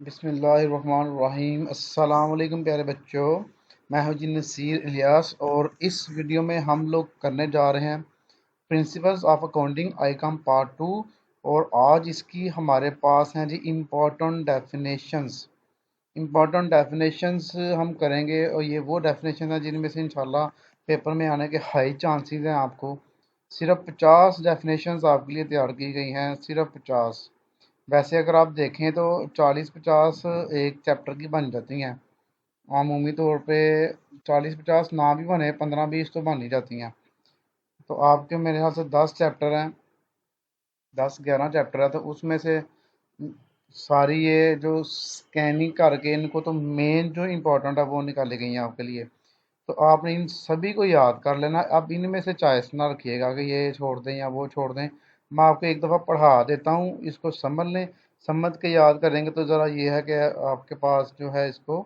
बिस्मिल्लाहिर्रहमानिर्रहीम। अस्सलाम वालेकुम प्यारे बच्चों, मैं हूं जी नसीर इलियास और इस वीडियो में हम लोग करने जा रहे हैं principles of accounting Icom part 2। और आज इसकी हमारे पास हैं जी इम्पॉर्टेंट डेफिनेशंस हम करेंगे। और ये वो डेफिनेशन है जिनमें से इंशाल्लाह पेपर में आने के हाई चांसेस हैं। आपको सिर्फ 50 डेफिनेशंस आपके लिए तैयार की गई हैं, सिर्फ 50। वैसे अगर आप देखें तो 40-50 एक चैप्टर की बन जाती हैं आमूमी तौर पे। 40-50 ना भी बने, 15-20 तो बन ही जाती हैं। तो आपके मेरे ख्याल से 10 चैप्टर हैं, 10-11 चैप्टर है। तो उसमें से सारी ये जो स्कैनिंग करके इनको तो मेन जो इम्पोर्टेंट है वो निकाली गई हैं आपके लिए। तो आपने इन सभी को याद कर लेना। अब इनमें से चॉइस ना रखिएगा कि ये छोड़ दें या वो छोड़ दें। मैं आपको एक दफ़ा पढ़ा देता हूँ, इसको समझ लें। समझ के याद करेंगे तो ज़रा ये है कि आपके पास जो है इसको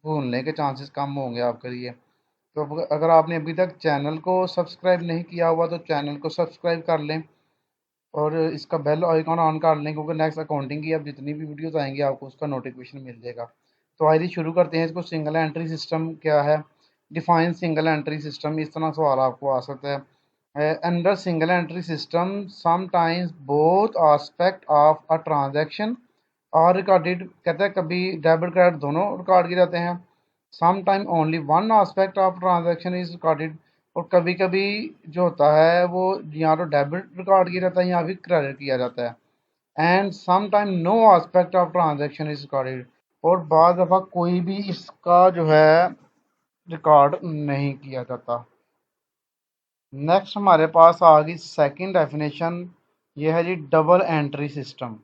भूलने के चांसेस कम होंगे आपके लिए। तो अगर आपने अभी तक चैनल को सब्सक्राइब नहीं किया हुआ तो चैनल को सब्सक्राइब कर लें और इसका बेल आइकॉन ऑन कर लें, क्योंकि नेक्स्ट अकाउंटिंग की अब जितनी भी वीडियोस आएंगी आपको उसका नोटिफिकेशन मिल जाएगा। तो आइए शुरू करते हैं इसको। सिंगल एंट्री सिस्टम क्या है? डिफाइन सिंगल एंट्री सिस्टम, इस तरह सवाल आपको आ सकता है। Under single entry system sometimes both aspect of a transaction और रिकॉर्डेड। कहते हैं कभी डेबिट क्रेडिट दोनों रिकॉर्ड किए जाते हैं। Some time only one aspect of transaction is recorded. और कभी कभी जो होता है वो या तो डेबिट रिकॉर्ड किया जाता है या फिर क्रेडिट किया जाता है। And some time no aspect of transaction is recorded. और बाद दफ़ा कोई भी इसका जो है रिकॉर्ड नहीं किया जाता। नेक्स्ट हमारे पास आ गई सेकंड डेफिनेशन। ये है जी double entry system.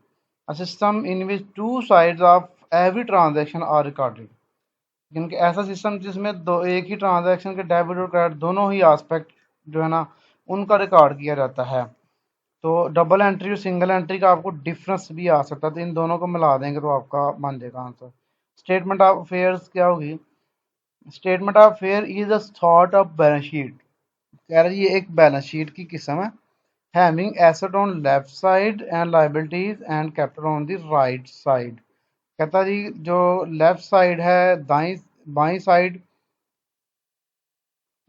A system in which two sides of every transaction are recorded. क्योंकि ऐसा सिस्टम जिसमें दो एक ही ट्रांजैक्शन के डेबिट और क्रेडिट दोनों ही एस्पेक्ट जो है ना उनका रिकॉर्ड किया जाता है। तो डबल एंट्री और सिंगल एंट्री का आपको डिफरेंस भी आ सकता है, तो इन दोनों को मिला देंगे तो आपका बन जाएगा आंसर। स्टेटमेंट ऑफ अफेयर्स क्या होगी? Statement of affair is a sort of balance sheet. कह रहे ये एक बैलेंस शीट की किस्म है। Having asset on left side and liabilities and capital on the right side. कहता जी जो लेफ्ट साइड है, दाई बाई साइड,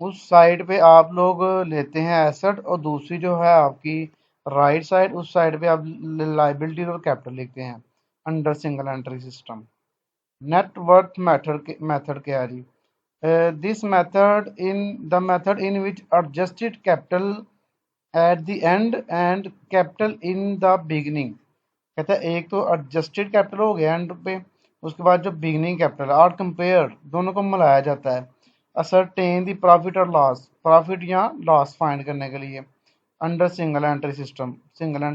उस साइड पे आप लोग लेते हैं एसेट, और दूसरी जो है आपकी राइट साइड, उस साइड पे आप लाइबिलिटीज और कैपिटल लिखते हैं under single entry system. Net worth method क्या है जी? The method in which adjusted capital at the end and capital in the beginning. कहता है एक तो एडजस्टेड कैपिटल हो गया एंड पे, उसके बाद जो बिगिनिंग कैपिटल आर कंपेयर, दोनों को मिलाया जाता है। असरटेन द प्रॉफिट और लॉस, प्रॉफिट या लॉस फाइंड करने के लिए अंडर सिंगल एंट्री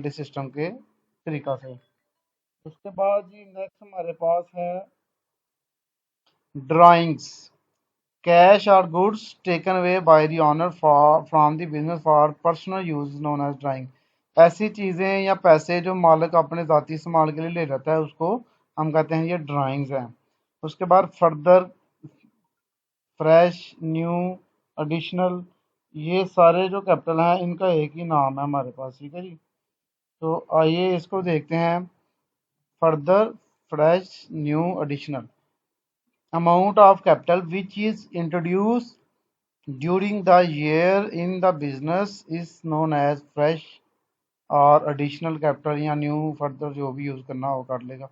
सिस्टम के तरीका से। उसके बाद जी नेक्स्ट हमारे पास है ड्राइंग्स। कैश और goods taken away by the owner for from the business for personal use known as drawing. ऐसी चीज़ें या पैसे जो मालिक अपने ज़ाती इस्तेमाल के लिए ले जाता है उसको हम कहते हैं ये ड्राइंग्स हैं। उसके बाद फर्दर, फ्रेश, न्यू, एडिशनल, ये सारे जो कैपिटल हैं इनका एक ही नाम है हमारे पास, ठीक है जी। तो आइए इसको देखते हैं। Further, fresh, new, additional. Amount of capital which is introduce during the year in the business is known as fresh और एडिशनल कैपिटल या न्यू, फर्दर जो भी यूज़ करना हो कर लेगा।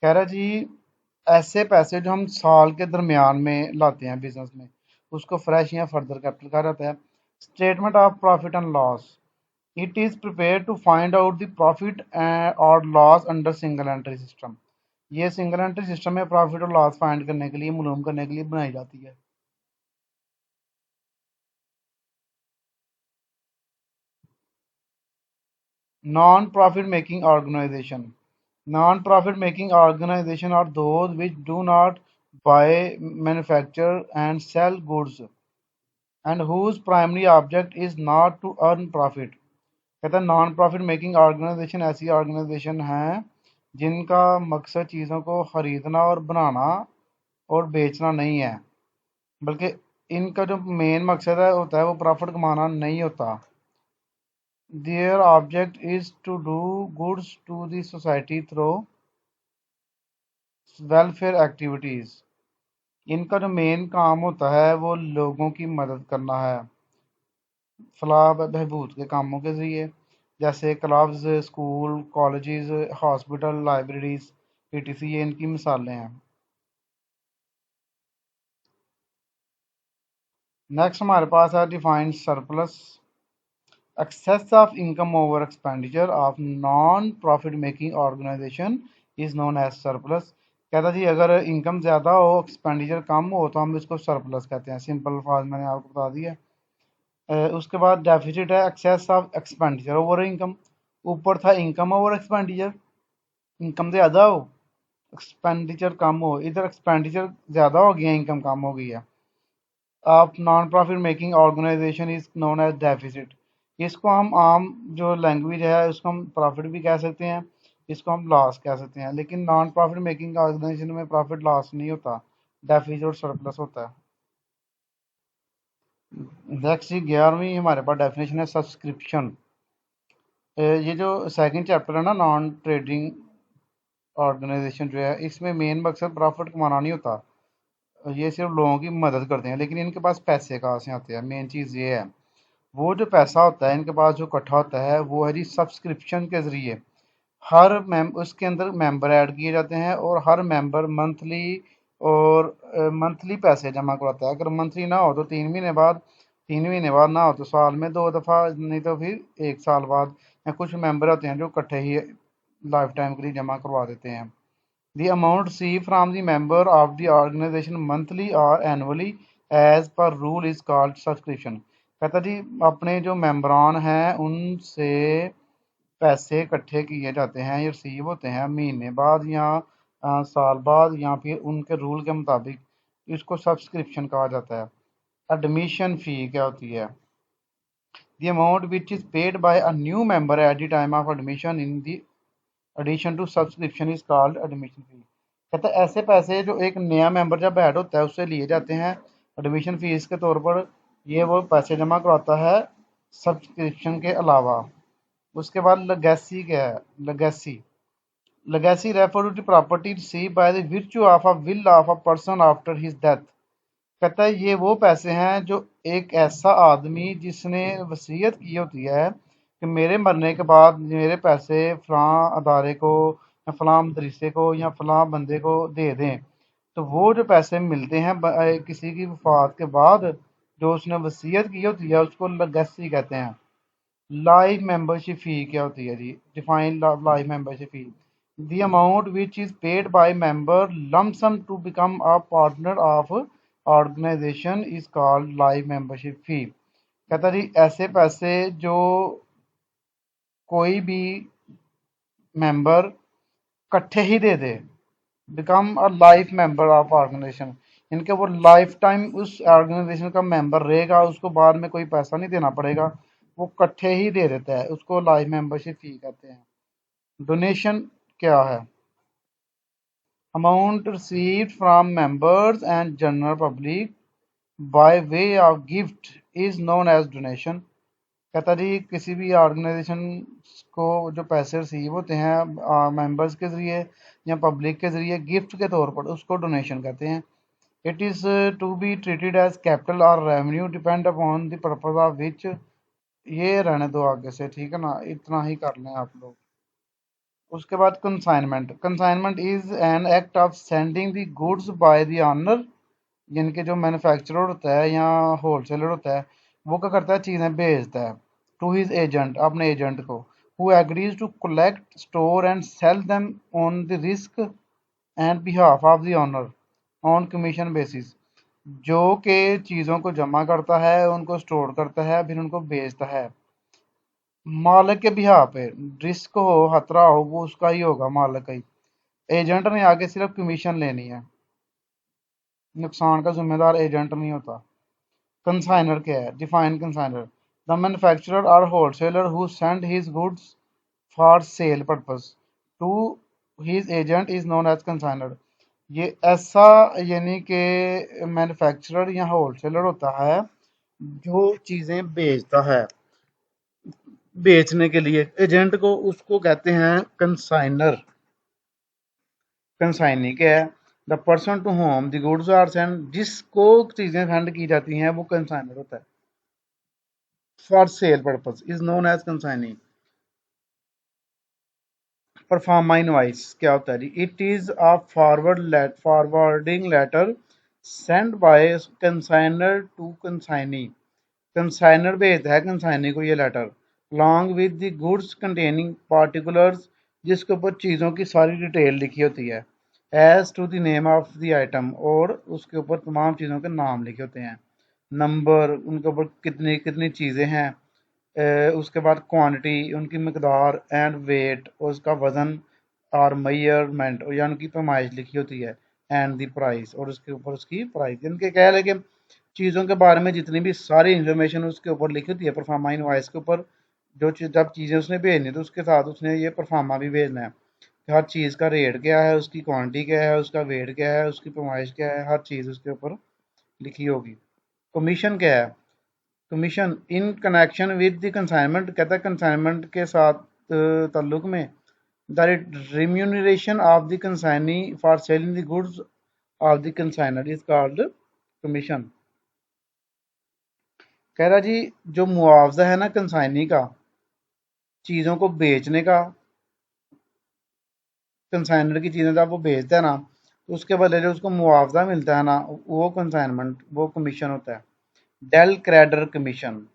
कह रहा जी ऐसे पैसे जो हम साल के दरमियान में लाते हैं बिजनेस में उसको फ्रेश या फर्दर कैपिटल कहा जाता है। Statement of profit and loss. It is prepare to find out the profit और loss under single entry system. ये सिंगल एंट्री सिस्टम में प्रॉफिट और लॉस फाइंड करने के लिए, मालूम करने के लिए बनाई जाती है। Non profit making organisation. Non-profit making organizations are those which do not buy, manufacture, and sell goods, and whose primary object is not to earn profit। कहता है नॉन प्रॉफिट मेकिंग ऑर्गेनाइजेशन ऐसी ऑर्गेनाइजेशन हैं जिनका मकसद चीज़ों को खरीदना और बनाना और बेचना नहीं है, बल्कि इनका जो मेन मकसद है होता है वो प्रॉफिट कमाना नहीं होता। Their object is to do goods to the society through welfare activities, इनका जो मेन काम होता है वो लोगों की मदद करना है फलाह बहबूद के कामों के ज़रिए, जैसे clubs, school, colleges, hospital, libraries, PTC, ये इनकी मिसालें हैं। नेक्स्ट हमारे पास है defined surplus, excess of income over expenditure of non profit making organisation is known as surplus. कहता जी अगर इनकम ज़्यादा हो एक्सपेंडिचर कम हो तो हम इसको सरप्लस कहते हैं। सिंपल अल्फाज मैंने आपको बता दिया। उसके बाद डेफिसिट है excess of expenditure over income. ऊपर था इनकम ओवर एक्सपेंडिचर, इनकम ज़्यादा हो एक्सपेंडिचर कम हो, इधर एक्सपेंडिचर ज़्यादा हो गया इनकम कम हो गई है। Of non profit making organisation is known as deficit. इसको हम आम जो लैंग्वेज है उसको हम प्रॉफिट भी कह सकते हैं, इसको हम लॉस कह सकते हैं, लेकिन नॉन प्रॉफिट मेकिंग ऑर्गेनाइजेशन में प्रॉफिट लॉस नहीं होता, डेफिसिट और सरप्लस होता है। नेक्स्ट 11वीं हमारे पास डेफिनेशन है सब्सक्रिप्शन। ये जो सेकंड चैप्टर है ना नॉन ट्रेडिंग ऑर्गेनाइजेशन जो है, इसमें मेन मकसद प्रॉफिट कमाना नहीं होता, ये सिर्फ लोगों की मदद करते हैं, लेकिन इनके पास पैसे कहाँ से आते हैं, मेन चीज़ ये है। वो जो पैसा होता है इनके पास जो इकट्ठा होता है वो है जी सब्सक्रिप्शन के ज़रिए। हर उसके अंदर मेंबर ऐड किए जाते हैं और हर मेंबर मंथली और मंथली पैसे जमा करवाता है। अगर मंथली ना हो तो 3 महीने बाद, 3 महीने बाद ना हो तो साल में 2 दफ़ा, नहीं तो फिर 1 साल बाद। या कुछ मेंबर होते हैं जो इकट्ठे ही लाइफ टाइम के लिए जमा करवा देते हैं। The amount received from the member of the organization monthly or annually as per rule is called subscription। कहता जी अपने जो मेंबरान हैं उनसे पैसे इकट्ठे किए जाते हैं, ये रिसीव होते हैं महीने बाद या साल बाद या फिर उनके रूल के मुताबिक, इसको सब्सक्रिप्शन कहा जाता है। एडमिशन फ़ी क्या होती है? The amount which is paid by a new member at the time of admission in the addition to subscription is called admission fee। कहता है ऐसे पैसे जो एक नया मेंबर जब ऐड होता है उससे लिए जाते हैं एडमिशन फीस के तौर पर, ये वो पैसे जमा करवाता है सब्सक्रिप्शन के अलावा। उसके बाद लेगेसी क्या है? Legacy, legacy refer to property receive by the virtue of a will of a person after his death. कहता है ये वो पैसे हैं जो एक ऐसा आदमी जिसने वसीयत की होती है कि मेरे मरने के बाद मेरे पैसे फलां अदारे को या फलां मदरसे को या फलां बंदे को दे दें, तो वो जो पैसे मिलते हैं किसी की वफात के बाद, जो उसने वसीयत की होती है उसको लेगेसी कहते हैं। लाइफ मेंबरशिप फी क्या होती है जी? Define life membership fee, the amount which is paid by member lump sum to become a partner of organisation is called life membership fee. कहता जी ऐसे पैसे जो कोई भी मेंबर इकट्ठे ही दे दे, become a life member of organisation, इनके वो लाइफ टाइम उस ऑर्गेनाइजेशन का मेंबर रहेगा, उसको बाद में कोई पैसा नहीं देना पड़ेगा, वो इकट्ठे ही दे देता है, उसको लाइफ मेंबरशिप फी कहते हैं। डोनेशन क्या है? Amount received from members and general public by way of gift is known as donation. कहता जी किसी भी ऑर्गेनाइजेशन को जो पैसे रिसीव होते हैं मेंबर्स के ज़रिए या पब्लिक के ज़रिए गिफ्ट के तौर पर, उसको डोनेशन कहते हैं। It is to be treated as capital और revenue depend upon the purpose of which. ये रहने दो आगे से, ठीक है ना, इतना ही कर लें आप लोग। उसके बाद consignment, consignment is an act of sending the goods by the owner, यानी कि जो मैन्युफैक्चरर होता है या होलसेलर होता है वो क्या करता है, चीज़ें भेजता है टू हिज एजेंट, अपने एजेंट को, who agrees to collect store and sell them on the risk and behalf of the owner on commission basis. जो कि चीज़ों को जमा करता है, उनको स्टोर करता है, फिर उनको बेचता है मालिक के बिहार पे। रिस्क हो खतरा हो वो उसका ही होगा, मालिक का ही। एजेंट ने आगे सिर्फ कमीशन लेनी है, नुकसान का जिम्मेदार एजेंट नहीं होता। कंसाइनर क्या है? डिफाइन कंसाइनर, द मैन्युफैक्चरर और wholesaler who send his goods for sale purpose to his agent is known as consignor. ये ऐसा यानी कि मैन्युफैक्चरर या होलसेलर होता है जो चीज़ें बेचता है बेचने के लिए एजेंट को, उसको कहते हैं कंसाइनर। कंसाइनी क्या है? The person to whom the goods are send, जिसको चीजें सेंड की जाती हैं वो कंसाइनर होता है। For sale purpose is known as consignee. Proforma invoice क्या होता है जी? It is a forwarding letter send by consignor to consignee. Consignor भेजता है कंसाइनी को ये letter, along with the goods containing particulars, जिसके ऊपर चीज़ों की सारी डिटेल लिखी होती है, as to the name of the item, और उसके ऊपर तमाम चीज़ों के नाम लिखे होते हैं, नंबर, उनके ऊपर कितनी कितनी चीज़ें हैं, उसके बाद क्वांटिटी, उनकी मकदार, एंड वेट, और उसका वज़न, और मेजरमेंट, और या उनकी पैमाइश लिखी होती है, एंड द प्राइस, और उसके ऊपर उसकी प्राइस, इनके कह रहे कि चीज़ों के बारे में जितनी भी सारी इंफॉर्मेशन उसके ऊपर लिखी होती है परफार्मा इनवॉइस के ऊपर। जब चीज़ें उसने भेजनी तो उसके साथ उसने ये परफार्मा भी भेजना है कि हर चीज़ का रेट क्या है, उसकी क्वांटिटी क्या है, उसका वेट क्या है, उसकी पैमाइश क्या है, हर चीज़ उसके ऊपर लिखी होगी। कमीशन क्या है? Commission in connection with the consignment, कहता है कंसाइनमेंट के साथ ताल्लुक में, the remuneration of the consignee for selling the goods of the consignor is called commission. कह रहा जी, जो मुआवजा है ना कंसाइनी का, चीज़ों को बेचने का, कंसाइनर की चीज़ें जब वो बेचता है ना, तो उसके बदले जो उसको मुआवजा मिलता है ना, वो कंसाइनमेंट, वो कमीशन होता है। Del credere commission,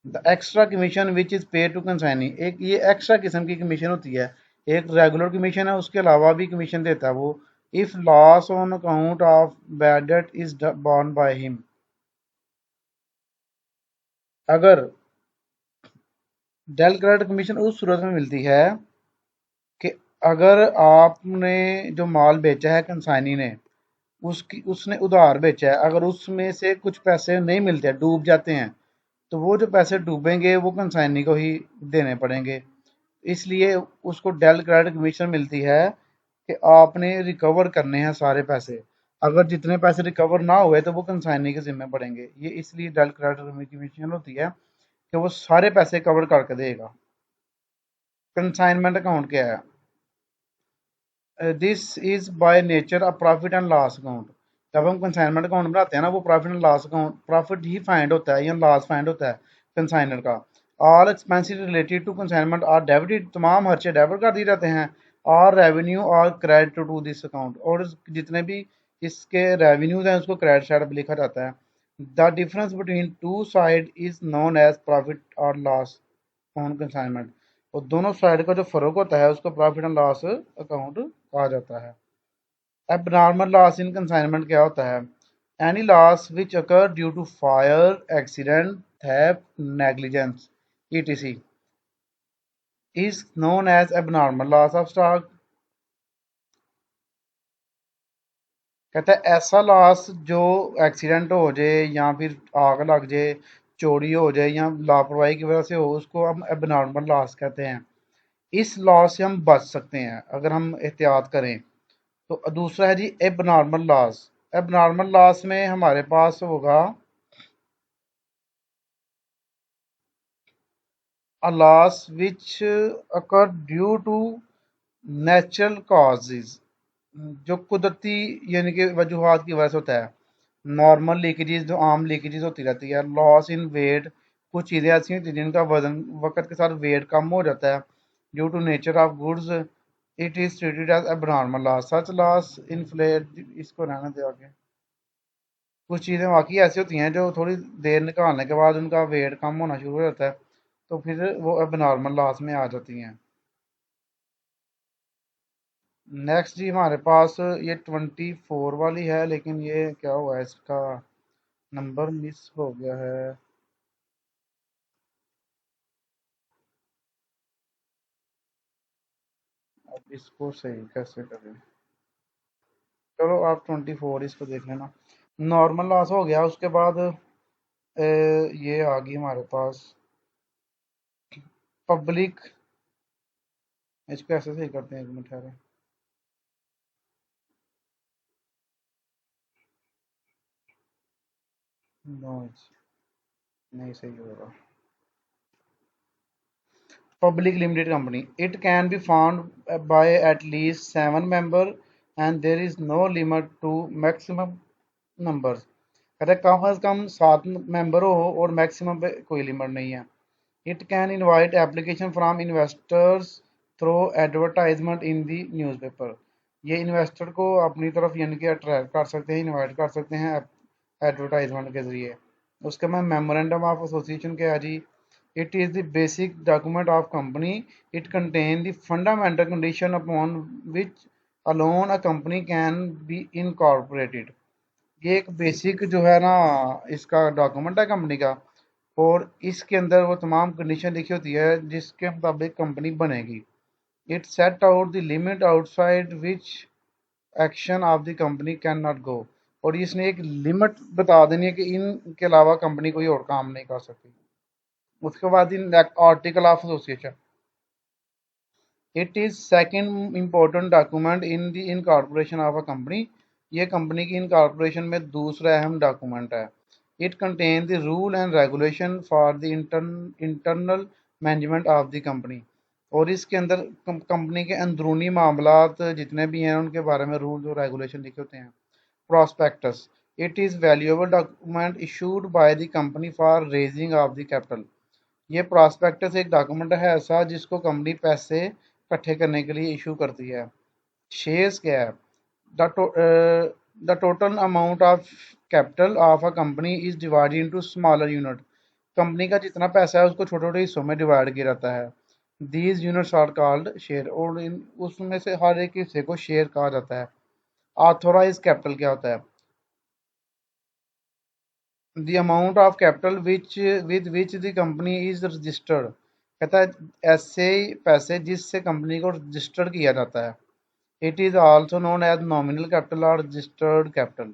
the extra commission which is pay to consignee, एक ये एक्स्ट्रा किस्म की कमीशन होती है। एक रेगुलर कमीशन है, उसके अलावा भी कमीशन देता है वो। If loss on account of bad debt is born by him, अगर डेल क्रेडिट कमीशन उस सूरत में मिलती है कि अगर आपने जो माल बेचा है कंसाइनी ने, उसकी उसने उधार बेचा है, अगर उसमें से कुछ पैसे नहीं मिलते, डूब जाते हैं, तो वो जो पैसे डूबेंगे वो कंसाइनी को ही देने पड़ेंगे। इसलिए उसको डेल क्रेडिट कमीशन मिलती है कि आपने रिकवर करने हैं सारे पैसे। अगर जितने पैसे रिकवर ना हुए तो वो कंसाइनी के जिम्मे पड़ेंगे। ये इसलिए डेल क्रेडिट कमीशन होती है कि वो सारे पैसे कवर करके देगा। कंसाइनमेंट अकाउंट क्या है? This is by nature a profit and loss account. जब हम कंसाइनमेंट अकाउंट बनाते हैं ना, वो profit and loss account, profit ही फाइंड होता है या लॉस फाइंड होता है कंसाइनर का। All expenses related to consignment are debited, तमाम खर्चे डेबिट कर दिए जाते हैं। और रेवेन्यू और क्रेडिट टू दिस अकाउंट, और जितने भी इसके रेवेन्यूज हैं उसको क्रेडिट साइड पर लिखा जाता है। The difference between two side is known as profit और लॉस ऑन कंसाइनमेंट, और दोनों साइड का जो फर्क होता है उसको प्रॉफिट एंड लॉस अकाउंट कहा जाता है। एबनॉर्मल लॉस इन कंसाइनमेंट क्या होता है? Any loss which occur due to fire, accident, theft, negligence, ETC is known as abnormal loss of stock. कहता है ऐसा लॉस जो एक्सीडेंट हो जाए, या फिर आग लग जाए, चोरी हो जाए, या लापरवाही की वजह से हो, उसको हम एबनॉर्मल लॉस कहते हैं। इस लॉस से हम बच सकते हैं अगर हम एहतियात करें। तो दूसरा है जी एबनॉर्मल लॉस। एबनॉर्मल लॉस में हमारे पास होगा a loss which occur due to natural causes, जो कुदरती यानी कि वजूहत की वजह से होता है। नॉर्मल लीकेजेस, जो आम लीकेजेस होती रहती है। लॉस इन वेट, कुछ चीज़ें ऐसी होती हैं जिनका वजन वक्त के साथ वेट कम हो जाता है, due to nature of goods, it is treated as abnormal loss. Such loss inflate, इसको रहने दे आगे। कुछ चीज़ें वाकई ऐसी होती हैं जो थोड़ी देर निकालने के बाद उनका वेट कम होना शुरू हो जाता है, तो फिर वो एबनॉर्मल लॉस में आ जाती हैं। नेक्स्ट जी हमारे पास ये 24 वाली है, लेकिन ये क्या हुआ है, इसका नंबर मिस हो गया है। अब इसको सही कैसे करें? चलो आप 24 इसको देख लेना। नॉर्मल लॉस हो गया, उसके बाद ये आ गई हमारे पास पब्लिक। इसको ऐसे सही करते हैं, एक मिनट ठहरे। नो, नहीं सही होगा। public limited company. It can be formed by at least 7 members and there is no limit to maximum numbers. कहते हैं कम से कम 7 मेंबर हो और मैक्सिमम पे कोई लिमिट नहीं है. It can invite application from investors through advertisement in the newspaper. ये इन्वेस्टर को अपनी तरफ यानी कि अट्रैक्ट कर सकते हैं, इनवाइट कर सकते हैं एडवर्टाइजमेंट के जरिए. उसके बाद मेमोरेंडम ऑफ एसोसिएशन क्या है जी. It is the basic document of company. It contain the fundamental condition upon which alone a company can be incorporated. ये एक बेसिक जो है ना इसका डॉक्यूमेंट है कंपनी का और इसके अंदर वो तमाम कंडीशन लिखी होती है जिसके मुताबिक कंपनी बनेगी. It set out the limit outside which action of the company can not go. और इसने एक लिमिट बता देनी है कि इनके अलावा कंपनी कोई और काम नहीं कर सकती. उसके बाद in article of association. It is second important document in the incorporation of a company. ये कंपनी की इनकॉर्पोरेशन में दूसरा अहम डॉक्यूमेंट है. It contain the rule and regulation for the internal management of the company. और इसके अंदर company के अंदरूनी मामलात जितने भी हैं उनके बारे में रूल्स और रेगुलेशन लिखे होते हैं. Prospectus. It is valuable document issued by the company for raising of the capital. ये प्रोस्पेक्टस एक डॉक्यूमेंट है ऐसा जिसको कंपनी पैसे इकट्ठे करने के लिए इशू करती है. शेयर्स क्या है. The total amount of capital of a company is divided into smaller unit. Company का जितना पैसा है उसको छोटे छोटे हिस्सों में डिवाइड किया जाता है. These units are called share. और उसमें से हर एक हिस्से को शेयर कहा जाता है. ऑथोराइज कैपिटल क्या होता है. The amount of capital which with which the company is registered. कहता है ऐसे पैसे जिससे कंपनी को रजिस्टर्ड किया जाता है. It is also known as nominal capital और रजिस्टर्ड कैपिटल.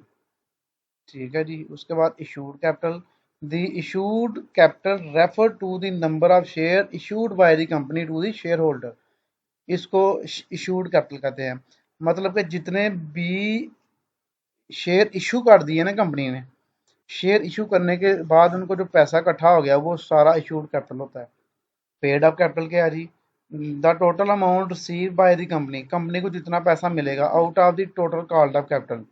ठीक है जी. उसके बाद issued capital. The issued capital refer to the number of share issued by the company to the share holder. इसको इशूड कैपिटल कहते हैं. मतलब कि जितने भी शेयर इशू कर दिए ना कंपनी ने, शेयर इशू करने के बाद उनको जो पैसा इकट्ठा हो गया वो सारा इशूड कैपिटल होता है. पेड अप कैपिटल क्या है जी. The total amount receive by the company. Company को जितना पैसा मिलेगा out of the total called up capital.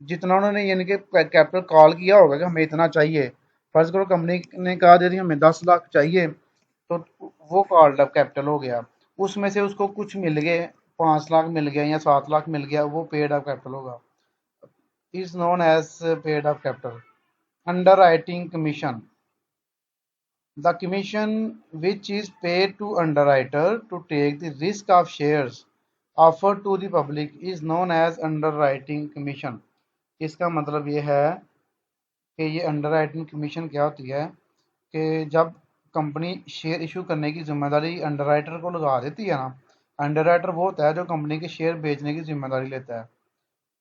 जितना उन्होंने यानी कि कैपिटल कॉल किया होगा कि हमें इतना चाहिए. फर्ज करो कंपनी ने कहा दे रही हमें 10 लाख चाहिए तो वो कॉल्ड अप कैपिटल हो गया. उसमें से उसको कुछ मिल गए, 5 लाख मिल गया या 7 लाख मिल गया, वो पेड अप कैपिटल होगा. Is known as paid up capital. Underwriting commission. The commission which is paid to underwriter to take the risk of shares offered to the public is known as underwriting commission. इसका मतलब ये है कि ये underwriting commission क्या होती है कि जब कंपनी शेयर इशू करने की जिम्मेदारी अंडरराइटर को लगा देती है ना. अंडरराइटर वो होता है जो कंपनी के शेयर बेचने की जिम्मेदारी लेता है.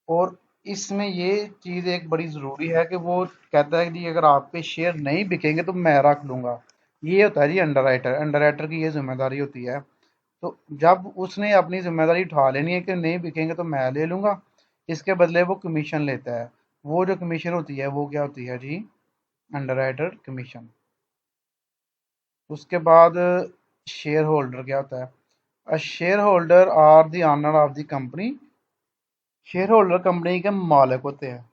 और इसमें ये चीज़ एक बड़ी ज़रूरी है कि वो कहता है कि जी अगर आपके शेयर नहीं बिकेंगे तो मैं रख लूँगा. ये होता है जी अंडरराइटर. अंडरराइटर की ये जिम्मेदारी होती है. तो जब उसने अपनी जिम्मेदारी उठा लेनी है कि नहीं बिकेंगे तो मैं ले लूँगा, इसके बदले वो कमीशन लेता है. वो जो कमीशन होती है वो क्या होती है जी. Underwriter commission. उसके बाद शेयर होल्डर क्या होता है. A share holder are the owner of the company. Share holder company के मालिक होते हैं.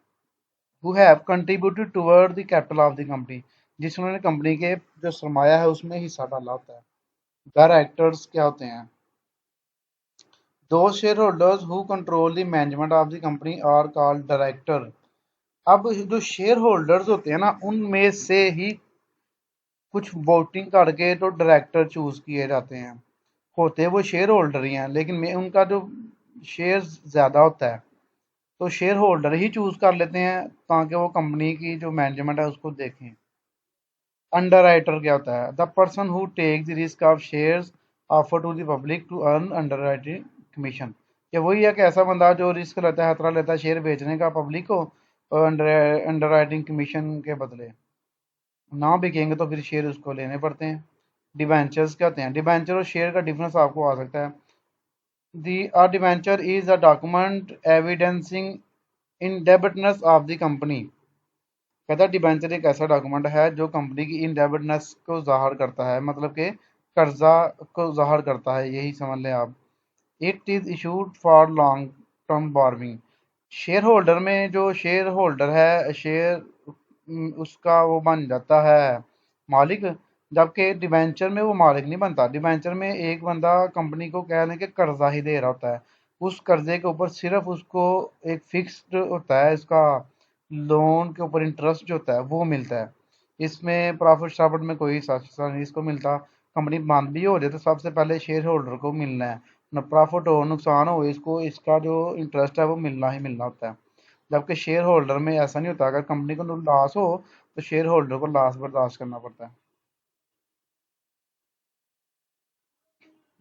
who have contributed toward the capital of the company. जिन्होंने कंपनी के जो सरमाया है उसमें हिस्सा डाला होता है. डायरेक्टर्स क्या होते हैं. those shareholders who control the management of the company are called director. अब जो शेयर होल्डर्स होते हैं ना उनमें से ही कुछ वोटिंग करके तो डायरेक्टर चूज किए जाते हैं. होते वो शेयर होल्डर ही हैं लेकिन में उनका जो शेयर ज्यादा होता है तो शेयर होल्डर ही चूज कर लेते हैं ताकि वो कंपनी की जो मैनेजमेंट है उसको देखें. अंडरराइटर क्या होता है. The person who take the risk of shares offer to the public to earn underwriting commission. ये वही है कि ऐसा बंदा जो रिस्क लेता है, खतरा लेता है शेयर बेचने का पब्लिक को और अंडरराइटिंग कमीशन के बदले. ना बिकेंगे तो फिर शेयर उसको लेने पड़ते हैं. डिबेंचर्स क्या होते हैं. डिबेंचर और शेयर का डिफरेंस आपको आ सकता है. The debenture is a document evidencing indebtedness of the company. कहता है डिबेंचर एक ऐसा डॉक्यूमेंट है जो कंपनी की इनडेबिटनेस को जाहिर करता है. मतलब कि कर्जा को ज़ाहिर करता है, यही समझ लें आप। It is issued for long term borrowing. Share holder में जो शेयर होल्डर है, उसका वो बन जाता है मालिक, जबकि डिबेंचर में वो मालिक नहीं बनता। डिबेंचर में एक बंदा कंपनी को कह लें कि कर्जा ही दे रहा होता है, उस कर्जे के ऊपर सिर्फ उसको एक फिक्स्ड होता है, इसका लोन के ऊपर इंटरेस्ट जो होता है वो मिलता है। इसमें प्रॉफिट शॉफिट में कोई हिस्सा नहीं इसको मिलता। कंपनी बंद भी हो जाए तो सबसे पहले शेयर होल्डर को मिलना है, न प्रॉफिट हो नुकसान हो, इसको इसका जो इंटरेस्ट है वो मिलना ही मिलना होता है। जबकि शेयर होल्डर में ऐसा नहीं होता, अगर कंपनी को लॉस हो तो शेयर होल्डर को लॉस बर्दाश्त करना पड़ता है।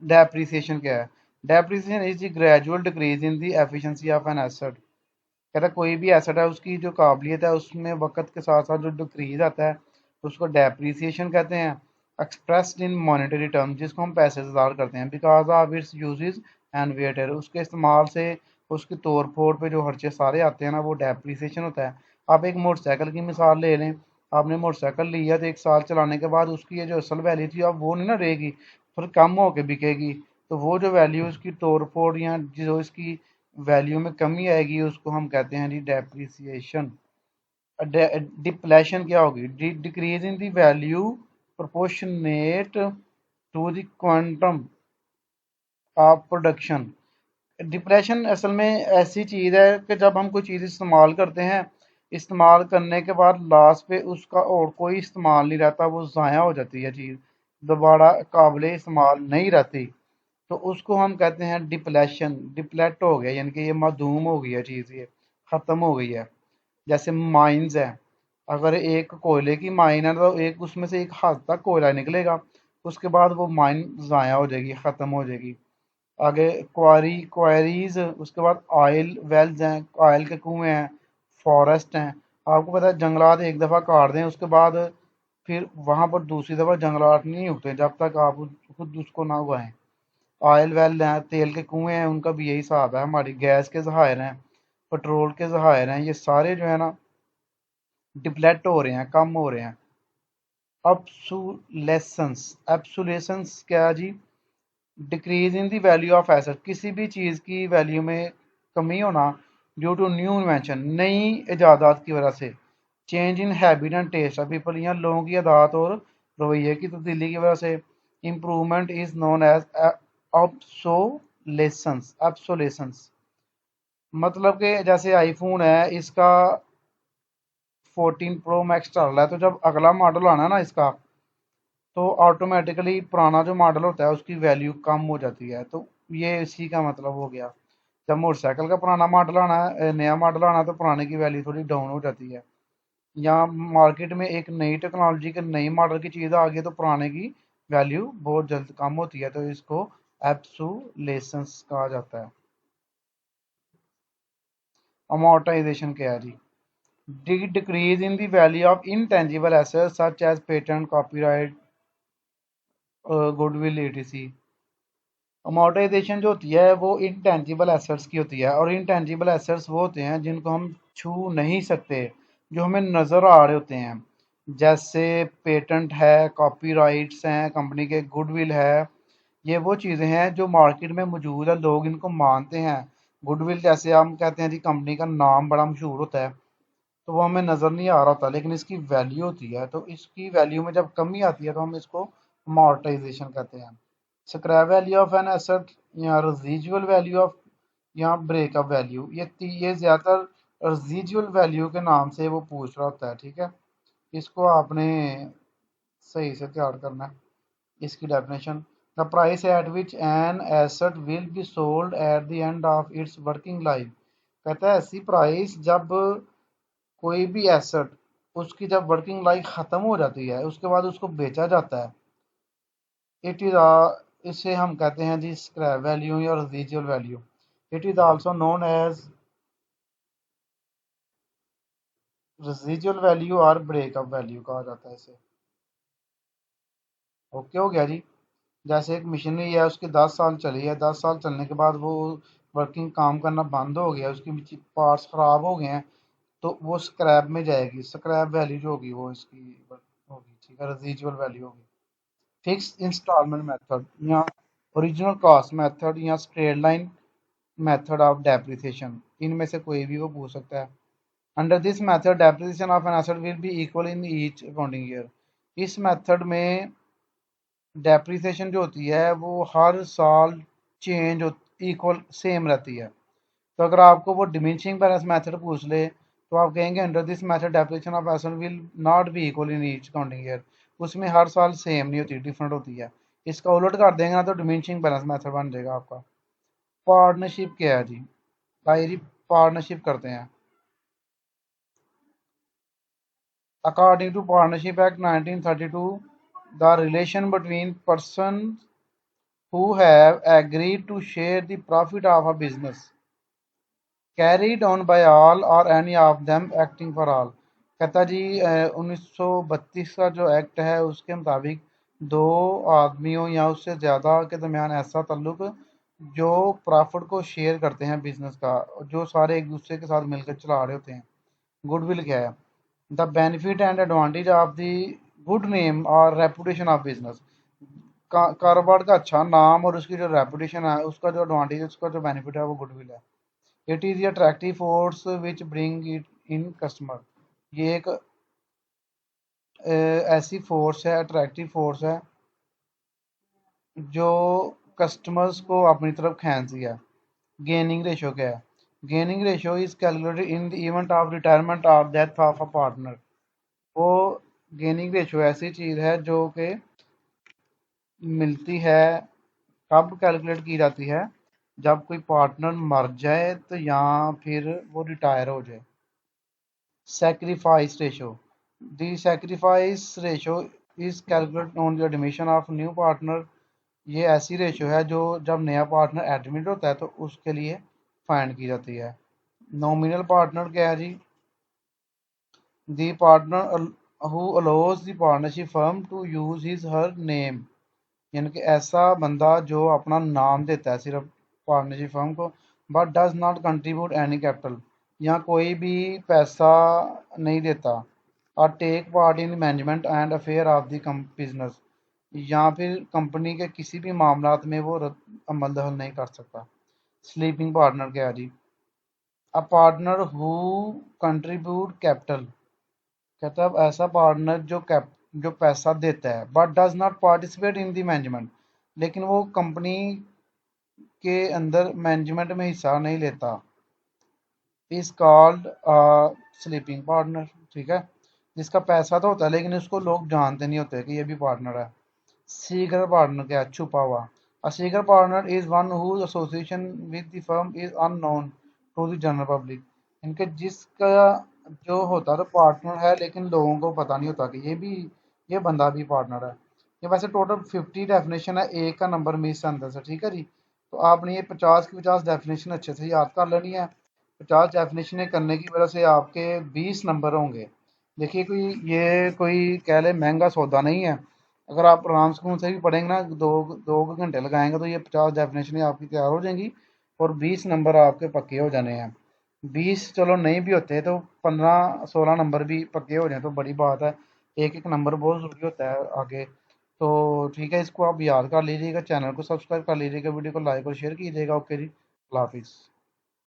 डेप्रिसिएशन क्या है? Depreciation is the gradual decrease in the efficiency of an asset. कहता है कोई भी एसेट है उसकी जो काबिलियत है उसमें वक्त के साथ साथ जो डिक्रीज आता है उसको डेप्रिसिएशन कहते हैं। एक्सप्रेस्ड इन मॉनेटरी टर्म, जिसको हम पैसे से ज़ाहिर करते हैं, because of its uses and weighted, उसके इस्तेमाल से उसके तौर फोड़ पे जो खर्चे सारे आते हैं ना वो डेप्रिसिएशन होता है। आप एक मोटरसाइकिल की मिसाल ले लें, आपने मोटरसाइकिल लिया तो एक साल चलाने के बाद उसकी ये जो असल वैल्यू थी अब वो नहीं ना रहेगी, फिर कम होके बिकेगी। तो वो जो वैल्यू उसकी तोड़ फोड़ या जो इसकी वैल्यू में कमी आएगी उसको हम कहते हैं जी डेप्रिसिएशन। डिप्लेशन क्या होगी? Decrease in the value proportionate to the quantum of production. Depression असल में ऐसी चीज़ है कि जब हम कोई चीज़ इस्तेमाल करते हैं, इस्तेमाल करने के बाद लास्ट पे उसका और कोई इस्तेमाल नहीं रहता, वो ज़ाया हो जाती है चीज़, दोबारा काबिल इस्तेमाल नहीं रहती, तो उसको हम कहते हैं डिप्लेशन। डिप्लेट हो गया यानी कि ये मादूम हो गई है चीज़, ये ख़त्म हो गई है। जैसे माइंस है, अगर एक कोयले की माइन है तो एक उसमें से एक हद तक कोयला निकलेगा, उसके बाद वो माइन ज़ाया हो जाएगी, ख़त्म हो जाएगी। आगे क्वारीज, उसके बाद ऑयल वेल्स हैं, ऑयल के कुएं हैं, फॉरेस्ट हैं। आपको पता है जंगलात एक दफ़ा काट दें उसके बाद फिर वहां पर दूसरी दफ़ा जंगलात नहीं उगते जब तक आप खुद उसको ना उगाएं। ऑयल वेल हैं, तेल के कुएं हैं, उनका भी यही हिसाब है। हमारी गैस के ज़खायर हैं, पेट्रोल के ज़खायर हैं, ये सारे जो है ना डिप्लेट हो रहे हैं, कम हो रहे हैं। अब्सुलेसेंस, एब्सुलेसेंस क्या है जी? Decrease in the value of asset, किसी भी चीज़ की वैल्यू में कमी होना ड्यू टू न्यू इन्वेंशन, नई इजादात की वजह से। Change in habit and taste of people, यहाँ लोगों की आदत और रवैये की तब्दीली की वजह से। Improvement is known as obsolescence. मतलब कि जैसे आईफोन है, इसका 14 प्रो मैक्स चल रहा है, तो जब अगला मॉडल आना है ना इसका, तो ऑटोमेटिकली पुराना जो मॉडल होता है उसकी वैल्यू कम हो जाती है। तो ये इसी का मतलब हो गया। जब मोटरसाइकिल का पुराना मॉडल आना है, नया मॉडल आना है, तो पुराने की वैल्यू थोड़ी डाउन हो जाती है। या मार्केट में एक नई टेक्नोलॉजी के नई मॉडल की चीज़ आ गई तो पुराने की वैल्यू बहुत जल्द कम होती है, तो इसको एब्सोलेसेंस कहा जाता है। अमोर्टाइजेशन क्या है जी? Decrease in the value of intangible assets such as patent, copyright, goodwill, etc. Amortisation जो होती है वो इनटेंजिबल एसेट्स की होती है, और इनटेंजिबल एसेट्स वो होते हैं जिनको हम छू नहीं सकते, जो हमें नज़र आ रहे होते हैं। जैसे पेटेंट है, कॉपीराइट्स हैं कंपनी के, गुडविल है। ये वो चीज़ें हैं जो मार्केट में मौजूद है, लोग इनको मानते हैं। गुडविल जैसे हम कहते हैं जी कंपनी का नाम बड़ा मशहूर होता है, तो वो हमें नज़र नहीं आ रहा होता लेकिन इसकी वैल्यू होती है, तो इसकी वैल्यू में जब कमी आती है तो हम इसको अमोर्टाइजेशन कहते हैं। Scrap value of an asset या रेजिजुअल वैल्यू ऑफ या ब्रेकअप वैल्यू, ये ज़्यादातर रेजिजुअल वैल्यू के नाम से वो पूछ रहा होता है, ठीक है। इसको आपने सही से तैयार करना है। इसकी definition: the price at which an asset will be sold at the end of its working life. कहता है ऐसी प्राइस जब कोई भी एसेट, उसकी जब वर्किंग लाइफ ख़त्म हो जाती है उसके बाद उसको बेचा जाता है, इट इज़ इसे हम कहते हैं जी स्क्रैप वैल्यू या residual value. It is also known as residual value और ब्रेकअप वैल्यू कहा जाता है इसे। ओके हो गया जी। जैसे एक मशीनरी है, उसकी 10 साल चली है, 10 साल चलने के बाद वो वर्किंग काम करना बंद हो गया, उसकी पार्ट्स ख़राब हो गए हैं, तो वो स्क्रैप में जाएगी। स्क्रैप वैल्यू जो होगी वो इसकी होगी, ठीक है, रेजिजुअल वैल्यू होगी। फिक्स इंस्टॉलमेंट मेथड या ओरिजिनल कॉस्ट मेथड या straight line method of depreciation, इनमें से कोई भी वो पूछ सकता है। Under this method depreciation of an asset will be equal in each accounting year. इस मेथड में डेप्रिसिएशन जो होती है वो हर साल चेंज इक्वल सेम रहती है। तो अगर आपको वो डिमिनिशिंग बैलेंस मेथड पूछ ले तो आप कहेंगे under this method depreciation of asset will not be equal in each accounting year. उसमें हर साल सेम नहीं होती, डिफरेंट होती है। इसका उलट कर देंगे ना तो डिमिनिशिंग बैलेंस मेथड बन जाएगा आपका। पार्टनरशिप क्या है जी? डायरी पार्टनरशिप करते हैं। According to partnership act 1932, the relation between persons who have agreed to share the profit of a business carried on by all or any of them acting for all। कहता जी 1932 का जो act है उसके मुताबिक दो आदमियों या उससे ज़्यादा के दरमियान ऐसा ताल्लुक जो प्रॉफिट को शेयर करते हैं बिजनेस का, जो सारे एक दूसरे के साथ मिलकर चला रहे होते हैं। गुडविल क्या है? The benefit and advantage of the good name और रेपुटेशन ऑफ बिजनेस। कारोबार का अच्छा नाम और उसकी जो रेपुटेशन है, उसका जो एडवांटेज है, उसका जो बेनिफिट है वो गुडविल है। It is attractive force which bring it in customer. ये एक ऐसी फोर्स है, अट्रैक्टिव फोर्स है जो कस्टमर्स को अपनी तरफ खींचती है। गेनिंग रेशो क्या है? Gaining ratio is calculated in the event of retirement और डेथ ऑफ अ पार्टनर। वो गेनिंग रेशो ऐसी चीज़ है जो कि मिलती है, कब कैलकुलेट की जाती है? जब कोई पार्टनर मर जाए तो या फिर वो रिटायर हो जाए। Sacrifice ratio, the sacrifice ratio is calculate on the admission of new partner. ये ऐसी रेशो है जो जब नया पार्टनर एडमिट होता है तो उसके लिए फाइंड की जाती है। नॉमिनल पार्टनर क्या है जी? The partner who allows the partnership firm to use his her name, यानी कि ऐसा बंदा जो अपना नाम देता है सिर्फ पार्टनरशिप फर्म को, but does not contribute any capital, यहाँ कोई भी पैसा नहीं देता। और take part in management and affair of the business, या फिर कंपनी के किसी भी मामलात में वो अमल दखल नहीं कर सकता। स्लीपिंग पार्टनर क्या है जी? A partner who contribute capital, कहता है ऐसा पार्टनर जो पैसा देता है but does not participate in the management, लेकिन वो कंपनी के अंदर मैनेजमेंट में हिस्सा नहीं लेता। Is called sleeping partner. ठीक है, जिसका पैसा तो होता है लेकिन उसको लोग जानते नहीं होते कि ये भी पार्टनर है। सीक्रेट पार्टनर क्या है? छुपा हुआ। A secret partner is one whose association with the firm is unknown to the general public. इनके जिसका जो होता है तो पार्टनर है लेकिन लोगों को पता नहीं होता कि ये बंदा भी पार्टनर है। ये वैसे टोटल 50 डेफिनेशन है, एक का नंबर मिस अंदर से। ठीक है जी, तो आपने ये 50 की 50 डेफिनेशन अच्छे से याद कर लेनी है। 50 डेफिनेशनें करने की वजह से आपके 20 नंबर होंगे। देखिए कोई कह ले महंगा सौदा नहीं है। अगर आप आराम सुकून से भी पढ़ेंगे ना, दो दो घंटे लगाएंगे तो ये 50 डेफिनेशनें आपकी तैयार हो जाएंगी और 20 नंबर आपके पक्के हो जाने हैं। 20 चलो नहीं भी होते तो 15-16 नंबर भी पक्के हो जाए तो बड़ी बात है। एक एक नंबर बहुत ज़रूरी होता है आगे। तो ठीक है, इसको आप याद कर लीजिएगा, चैनल को सब्सक्राइब कर लीजिएगा, वीडियो को लाइक और शेयर कीजिएगा। ओके जी, अल्लाह हाफिज़।